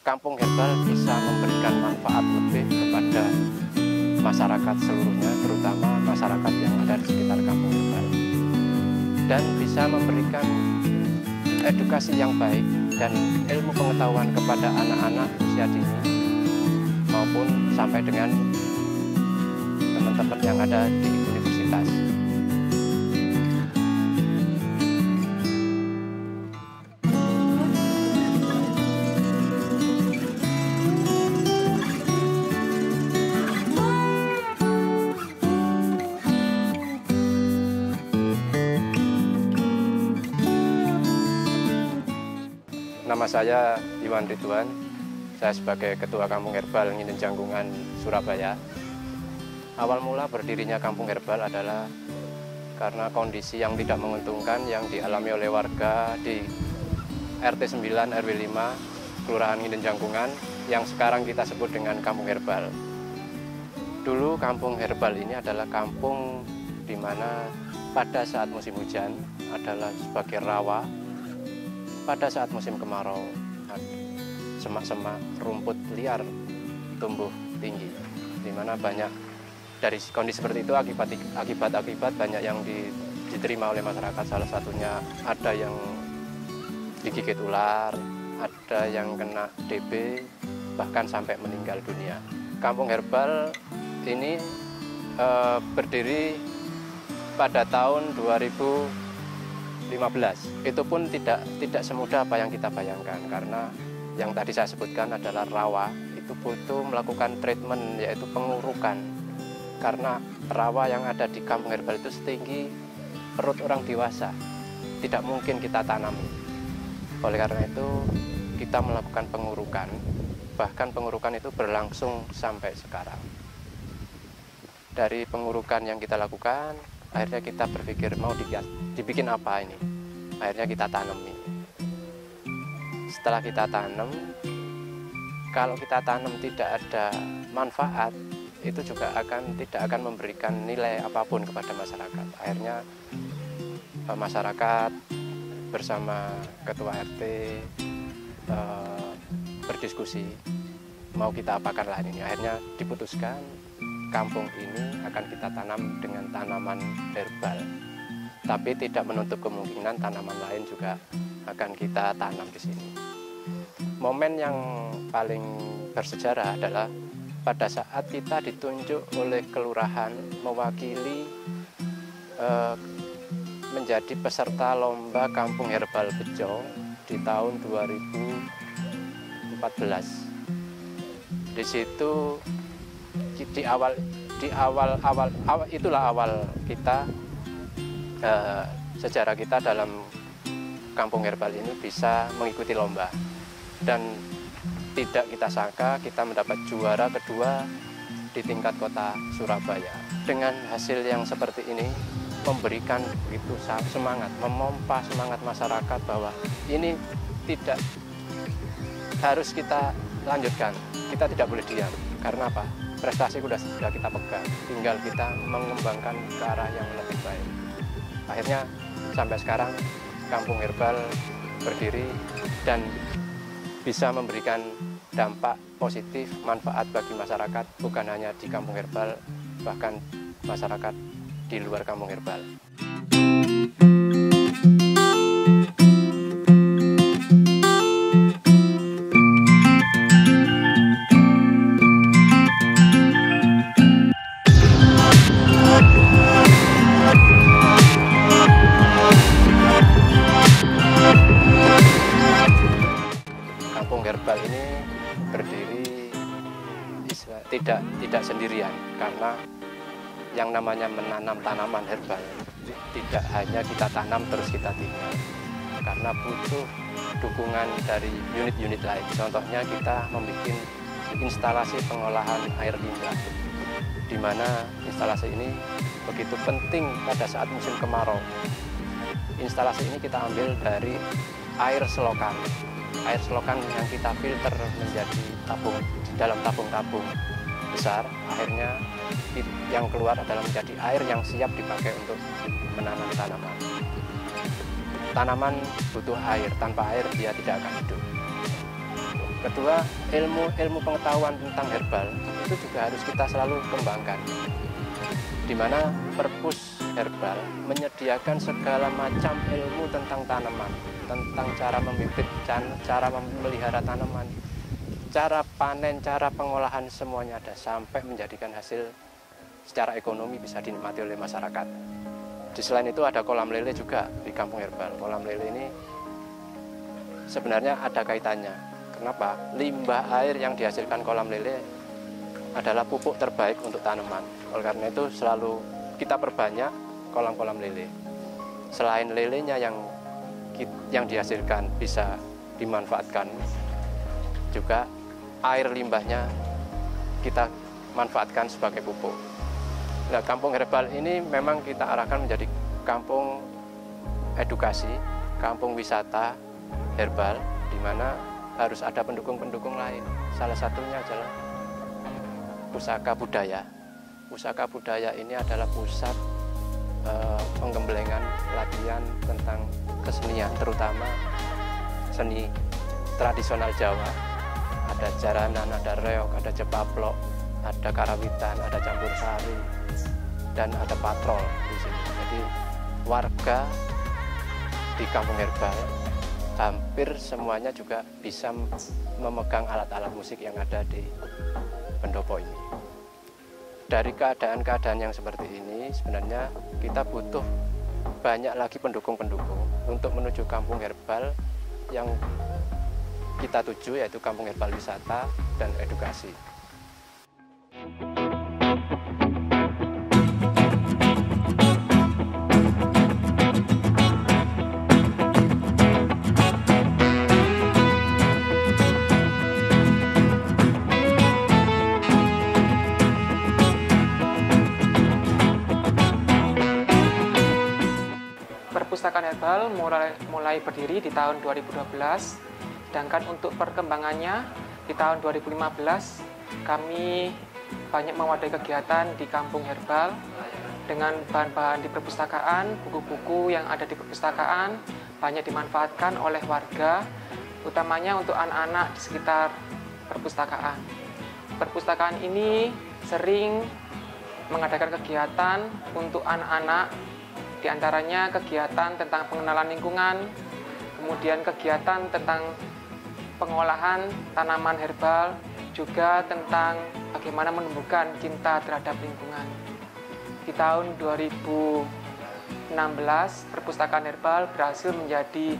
kampung herbal bisa memberikan manfaat lebih kepada masyarakat seluruhnya, terutama masyarakat yang ada di sekitar kampung herbal, dan bisa memberikan edukasi yang baik dan ilmu pengetahuan kepada anak-anak usia dini maupun sampai dengan teman-teman yang ada di universitas. Nama saya Iwan Ridwan, saya sebagai Ketua Kampung Herbal Nginden Jangkungan, Surabaya. Awal mula berdirinya Kampung Herbal adalah karena kondisi yang tidak menguntungkan yang dialami oleh warga di RT 9 RW 5 Kelurahan Nginden Jangkungan yang sekarang kita sebut dengan Kampung Herbal. Dulu Kampung Herbal ini adalah kampung di mana pada saat musim hujan adalah sebagai rawa. Pada saat musim kemarau, semak-semak rumput liar tumbuh tinggi, di mana banyak dari kondisi seperti itu akibat banyak yang diterima oleh masyarakat. Salah satunya ada yang digigit ular, ada yang kena DB, bahkan sampai meninggal dunia. Kampung Herbal ini berdiri pada tahun 2015. Itu pun tidak semudah apa yang kita bayangkan, karena yang tadi saya sebutkan adalah rawa, itu butuh melakukan treatment, yaitu pengurukan. Karena rawa yang ada di Kampung Herbal itu setinggi perut orang dewasa, tidak mungkin kita tanami. Oleh karena itu kita melakukan pengurukan, bahkan pengurukan itu berlangsung sampai sekarang. Dari pengurukan yang kita lakukan, akhirnya kita berpikir mau dibikin apa ini. Akhirnya kita tanam ini. Setelah kita tanam, kalau kita tanam tidak ada manfaat, itu juga tidak akan memberikan nilai apapun kepada masyarakat. Akhirnya masyarakat bersama ketua RT berdiskusi mau kita apakan lahan ini. Akhirnya diputuskan kampung ini akan kita tanam dengan tanaman herbal, tapi tidak menutup kemungkinan tanaman lain juga akan kita tanam di sini. Momen yang paling bersejarah adalah pada saat kita ditunjuk oleh kelurahan mewakili menjadi peserta lomba Kampung Herbal Bejo di tahun 2014. Di situ itulah awal kita sejarah kita dalam Kampung Herbal ini bisa mengikuti lomba, dan tidak kita sangka kita mendapat juara kedua di tingkat kota Surabaya. Dengan hasil yang seperti ini memberikan begitu semangat, memompa semangat masyarakat bahwa ini tidak harus kita lanjutkan, kita tidak boleh diam. Karena apa? Prestasi sudah kita pegang, tinggal kita mengembangkan ke arah yang lebih baik. Akhirnya sampai sekarang Kampung Herbal berdiri dan bisa memberikan dampak positif, manfaat bagi masyarakat, bukan hanya di Kampung Herbal, bahkan masyarakat di luar Kampung Herbal. Kampung Herbal ini berdiri tidak sendirian, karena yang namanya menanam tanaman herbal tidak hanya kita tanam terus kita tinggal, karena butuh dukungan dari unit-unit lain. Contohnya kita membuat instalasi pengolahan air limbah, di mana instalasi ini begitu penting pada saat musim kemarau. Instalasi ini kita ambil dari air selokan. Air selokan yang kita filter menjadi tabung, dalam tabung-tabung besar. Akhirnya yang keluar adalah menjadi air yang siap dipakai untuk menanam tanaman. Tanaman butuh air, tanpa air dia tidak akan hidup. Kedua, ilmu pengetahuan tentang herbal itu juga harus kita selalu kembangkan. Di mana perpus herbal menyediakan segala macam ilmu tentang tanaman, tentang cara membibit, cara memelihara tanaman, cara panen, cara pengolahan, semuanya ada, sampai menjadikan hasil secara ekonomi bisa dinikmati oleh masyarakat. Di selain itu ada kolam lele juga di Kampung Herbal. Kolam lele ini sebenarnya ada kaitannya. Kenapa? Limbah air yang dihasilkan kolam lele adalah pupuk terbaik untuk tanaman. Oleh karena itu selalu kita perbanyak kolam-kolam lele. Selain lelenya yang dihasilkan bisa dimanfaatkan, juga air limbahnya kita manfaatkan sebagai pupuk. Nah, Kampung Herbal ini memang kita arahkan menjadi kampung edukasi, kampung wisata herbal, di mana harus ada pendukung-pendukung lain. Salah satunya adalah Pusaka Budaya. Pusaka Budaya ini adalah pusat penggemblengan pelatihan tentang kesenian, terutama seni tradisional Jawa. Ada jaranan, ada reog, ada jepaplok, ada karawitan, ada campur sari, dan ada patrol di sini. Jadi warga di Kampung Herbal hampir semuanya juga bisa memegang alat-alat musik yang ada di pendopo ini. Dari keadaan-keadaan yang seperti ini, sebenarnya kita butuh banyak lagi pendukung-pendukung untuk menuju Kampung Herbal yang kita tuju, yaitu Kampung Herbal Wisata dan Edukasi. Perpustakaan Herbal mulai berdiri di tahun 2012, sedangkan untuk perkembangannya di tahun 2015 kami banyak mewadai kegiatan di Kampung Herbal dengan bahan-bahan di perpustakaan, buku-buku yang ada di perpustakaan banyak dimanfaatkan oleh warga, utamanya untuk anak-anak di sekitar perpustakaan. Perpustakaan ini sering mengadakan kegiatan untuk anak-anak, di antaranya kegiatan tentang pengenalan lingkungan, kemudian kegiatan tentang pengolahan tanaman herbal, juga tentang bagaimana menumbuhkan cinta terhadap lingkungan. Di tahun 2016, Perpustakaan Herbal berhasil menjadi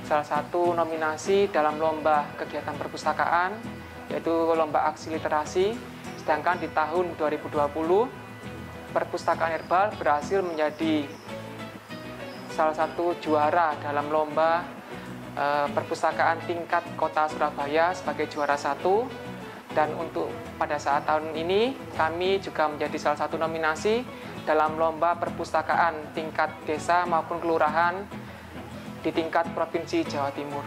salah satu nominasi dalam lomba kegiatan perpustakaan, yaitu lomba aksi literasi. Sedangkan di tahun 2020, Perpustakaan Herbal berhasil menjadi salah satu juara dalam lomba perpustakaan tingkat Kota Surabaya sebagai juara 1. Dan untuk pada saat tahun ini kami juga menjadi salah satu nominasi dalam lomba perpustakaan tingkat desa maupun kelurahan di tingkat Provinsi Jawa Timur.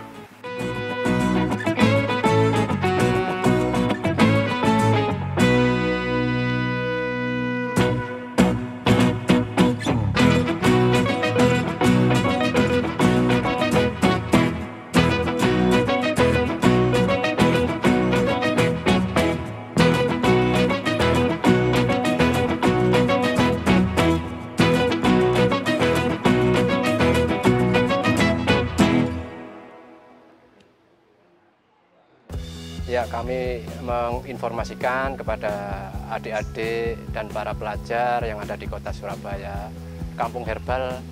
Ya, kami menginformasikan kepada adik-adik dan para pelajar yang ada di Kota Surabaya, Kampung Herbal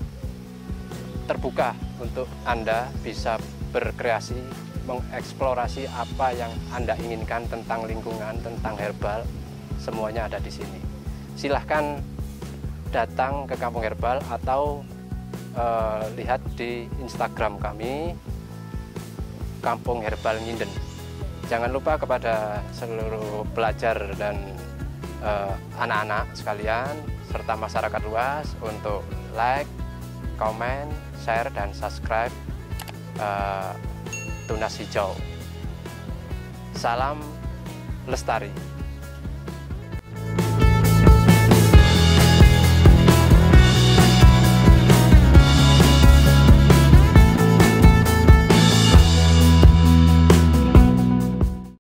terbuka untuk Anda bisa berkreasi, mengeksplorasi apa yang Anda inginkan tentang lingkungan, tentang herbal, semuanya ada di sini. Silahkan datang ke Kampung Herbal atau lihat di Instagram kami, Kampung Herbal Nginden. Jangan lupa kepada seluruh pelajar dan anak-anak sekalian, serta masyarakat luas untuk like, komen, share, dan subscribe Tunas Hijau. Salam lestari.